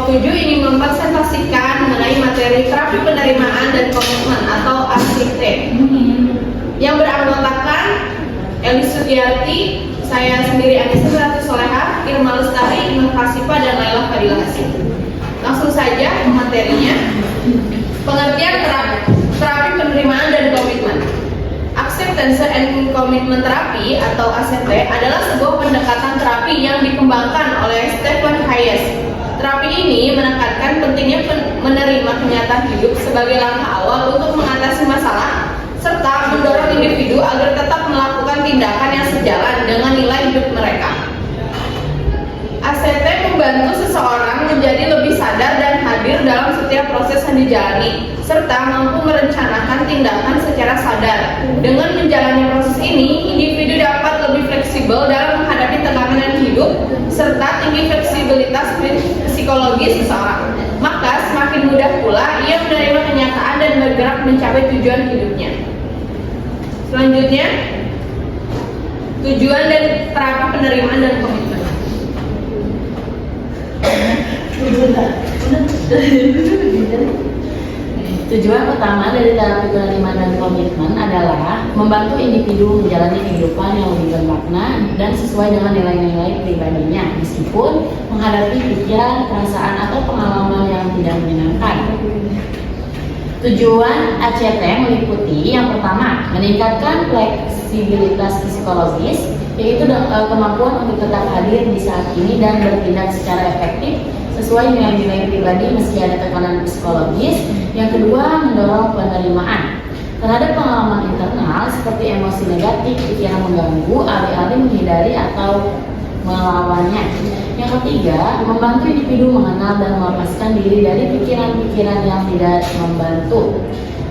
kelompok 7 ingin mempresentasikan mengenai materi terapi penerimaan dan komitmen atau ACT yang beranggotakan Eli Sugiyarti, saya sendiri Anissa Ratu Soleha, Irma Lestari, Iman Hasifa, dan Laila Fadila Hasim. Langsung saja ke materinya. Pengertian terapi penerimaan dan komitmen. Acceptance and Commitment Therapy atau ACT adalah sebuah pendekatan terapi yang dikembangkan oleh Stephen Hayes. Terapi ini menekankan pentingnya menerima kenyataan hidup sebagai langkah awal untuk mengatasi masalah serta mendorong individu agar tetap melakukan tindakan yang sejalan dengan nilai hidup mereka. ACT membantu seseorang menjadi lebih sadar dan hadir dalam setiap proses yang dijalani, serta mampu merencanakan tindakan secara sadar. Dengan menjalani proses ini, individu dapat lebih fleksibel dalam menghadapi tekanan hidup, serta tinggi fleksibilitas psikologis seseorang. Maka semakin mudah pula ia menerima kenyataan dan bergerak mencapai tujuan hidupnya. Selanjutnya, tujuan dan terapi penerimaan dan komitmen. Tujuan utama dari terapi penerimaan dan komitmen adalah membantu individu menjalani kehidupan yang lebih bermakna dan sesuai dengan nilai-nilai pribadinya, meskipun menghadapi pikiran, perasaan, atau pengalaman yang tidak menyenangkan. Tujuan ACT meliputi yang pertama, meningkatkan fleksibilitas psikologis, yaitu kemampuan untuk tetap hadir di saat ini dan bertindak secara efektif sesuai nilai-nilai pribadi meski ada tekanan psikologis. Yang kedua, mendorong penerimaan terhadap pengalaman internal seperti emosi negatif, pikiran mengganggu, alih-alih menghindari atau melawannya. Yang ketiga, membantu individu mengenal dan melepaskan diri dari pikiran-pikiran yang tidak membantu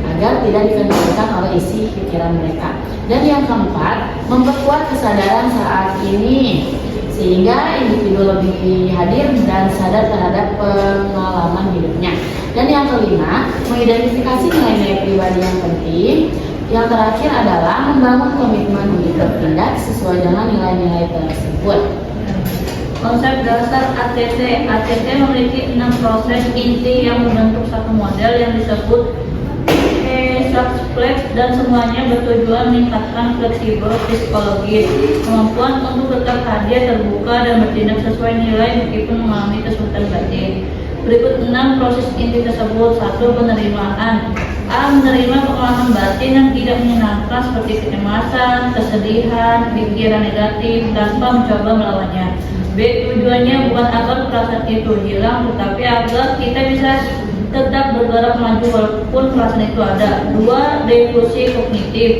agar tidak dikendalikan oleh isi pikiran mereka. Dan yang keempat, memperkuat kesadaran saat ini sehingga individu lebih hadir dan sadar terhadap pengalaman hidupnya. Dan yang kelima, mengidentifikasi nilai-nilai pribadi yang penting. Yang terakhir adalah membangun komitmen untuk bertindak sesuai dengan nilai-nilai tersebut. Konsep dasar ACT. ACT memiliki 6 proses inti yang membentuk satu model yang disebut Sachs-Flex, dan semuanya bertujuan meningkatkan fleksibel psikologis, kemampuan untuk tetap hadir, terbuka, dan bertindak sesuai nilai meskipun mengalami kesulitan batin. Berikut 6 proses inti tersebut. 1. Penerimaan. A. Menerima pengalaman batin yang tidak menyenangkan seperti kecemasan, kesedihan, pikiran negatif tanpa mencoba melawannya. B. Tujuannya bukan agar perasaan itu hilang, tetapi agar kita bisa tetap bergerak maju walaupun perasaan itu ada. 2. Defusi kognitif.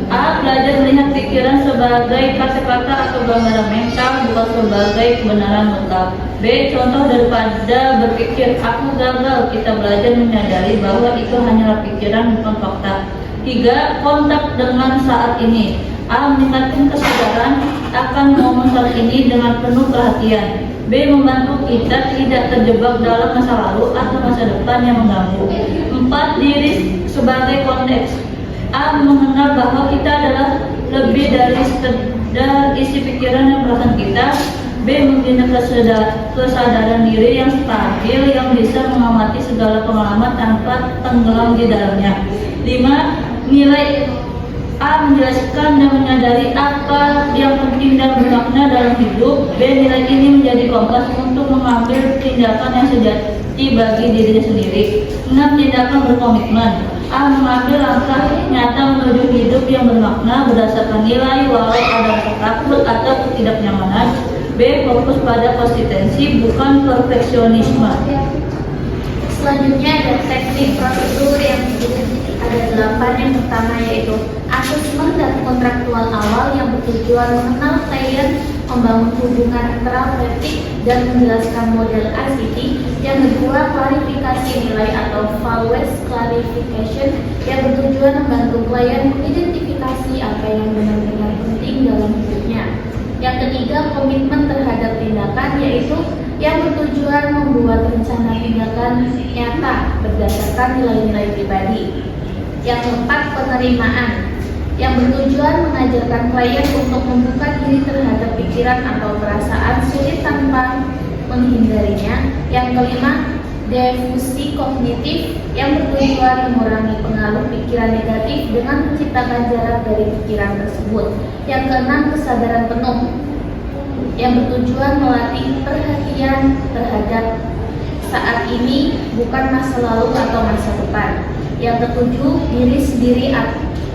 A. Belajar melihat pikiran sebagai kata-kata atau gambaran mental, bukan sebagai kebenaran mutlak. B. Contoh daripada berpikir aku gagal, kita belajar menyadari bahwa itu hanyalah pikiran, bukan fakta. 3. Kontak dengan saat ini. A. Meningkatkan kesadaran akan momen saat ini dengan penuh perhatian. B. Membantu kita tidak terjebak dalam masa lalu atau masa depan yang mengganggu. 4. Diri sebagai konteks. A. Mengenal bahwa kita adalah lebih dari sekedar isi pikiran dan perasaan kita. B. Membina kesadaran diri yang stabil yang bisa mengamati segala pengalaman tanpa tenggelam di dalamnya. 5. Nilai. A. Menjelaskan dan menyadari apa yang penting dan bermakna dalam hidup. B. Nilai ini menjadi kompas untuk mengambil tindakan yang sejati bagi dirinya sendiri. 6. Tindakan berkomitmen. A. Mengambil langkah nyata menuju hidup yang bermakna berdasarkan nilai walau ada rasa takut atau ketidaknyamanan. B. Fokus pada konsistensi bukan perfeksionisme. Selanjutnya ada teknik prosedur yang ada 8. Yang pertama yaitu asesmen dan kontraktual awal yang bertujuan mengenal klien, membangun hubungan intrapersonal dan menjelaskan model ACT. Yang kedua, klarifikasi nilai atau values clarification yang bertujuan membantu klien mengidentifikasi apa yang benar-benar penting dalam hidupnya. Yang ketiga, komitmen terhadap tindakan, yaitu yang bertujuan membuat rencana tindakan nyata berdasarkan nilai-nilai pribadi. Yang keempat, penerimaan yang bertujuan mengajarkan klien untuk membuka diri terhadap pikiran atau perasaan sulit tanpa menghindarinya. Yang kelima, defusi kognitif yang bertujuan mengurangi pengaruh pikiran negatif dengan menciptakan jarak dari pikiran tersebut. Yang keenam, kesadaran penuh yang bertujuan melatih perhatian terhadap saat ini, bukan masa lalu atau masa depan. Yang ketujuh, diri sendiri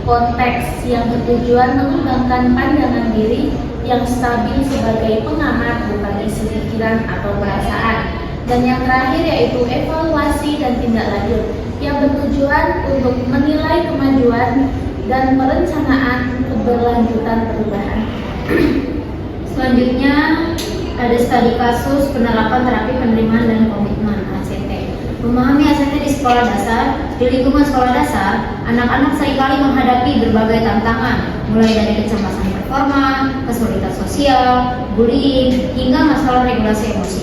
konteks yang bertujuan mengembangkan pandangan diri yang stabil sebagai pengamat, bukan isi pikiran atau perasaan. Dan yang terakhir yaitu evaluasi dan tindak lanjut yang bertujuan untuk menilai kemajuan dan perencanaan keberlanjutan perubahan. Selanjutnya ada studi kasus penerapan terapi penerimaan dan komitmen ACT. Memahami ACT di sekolah dasar. Di lingkungan sekolah dasar, anak-anak seringkali menghadapi berbagai tantangan, mulai dari kecemasan performa, kesulitan sosial, bullying, hingga masalah regulasi emosi.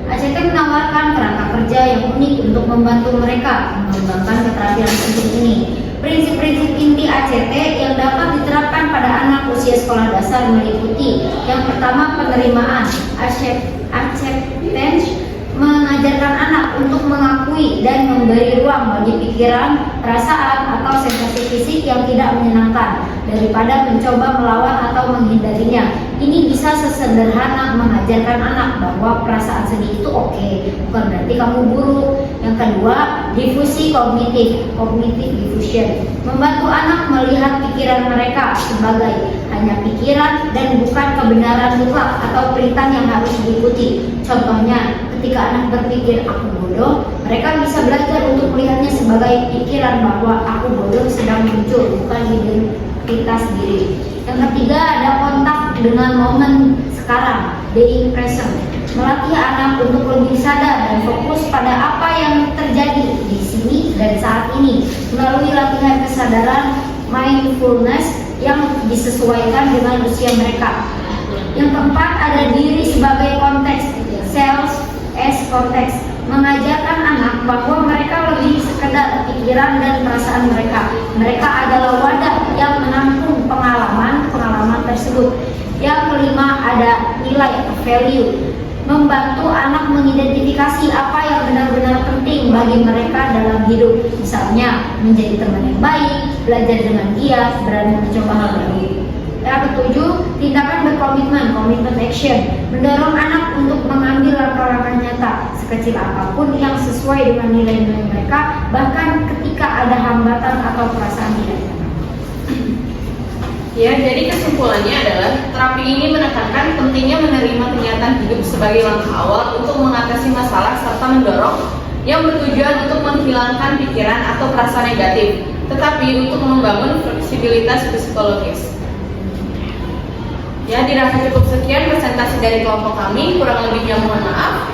ACT menawarkan kerangka kerja yang unik untuk membantu mereka mengembangkan keterampilan penting ini. Prinsip-prinsip inti ACT yang dapat diterapkan pada anak usia sekolah dasar meliputi: yang pertama, penerimaan, acceptance, mengajarkan anak untuk mengakui dan memberi ruang bagi pikiran, perasaan, atau sensasi fisik yang tidak menyenangkan daripada mencoba melawan atau menghindarinya. Ini bisa sesederhana mengajarkan anak bahwa perasaan sedih itu oke, bukan berarti kamu buruk. Yang kedua, difusi kognitif, cognitive diffusion, membantu anak melihat pikiran mereka sebagai hanya pikiran dan bukan kebenaran mutlak atau perintah yang harus diikuti. Contohnya, ketika anak berpikir aku bodoh, mereka bisa belajar untuk melihatnya sebagai pikiran bahwa aku bodoh sedang muncul, bukan identitas diri. Yang ketiga, ada kontak dengan momen sekarang, being present, melatih anak untuk lebih sadar dan fokus pada apa yang terjadi di sini dan saat ini melalui latihan kesadaran mindfulness yang disesuaikan dengan usia mereka. Yang keempat, ada diri sebagai konteks, self as konteks, mengajarkan anak bahwa mereka lebih sekedar pikiran dan perasaan mereka. Mereka adalah wadah yang menampung pengalaman tersebut. Yang kelima, ada nilai, value, membantu anak mengidentifikasi apa yang benar-benar penting bagi mereka dalam hidup. Misalnya, menjadi teman yang baik, belajar dengan giat, berani mencoba hal baru. Yang ketujuh, tindakan berkomitmen, commitment action, mendorong anak untuk mengambil langkah-langkah nyata sekecil apapun yang sesuai dengan nilai-nilai mereka, bahkan ketika ada hambatan atau perasaan tidak nyaman. Ya, jadi kesimpulannya adalah terapi ini menekankan pentingnya menerima kenyataan hidup sebagai langkah awal untuk mengatasi masalah serta mendorong yang bertujuan untuk menghilangkan pikiran atau perasaan negatif, tetapi untuk membangun fleksibilitas psikologis. Ya, dirasa cukup sekian presentasi dari kelompok kami, kurang lebihnya mohon maaf.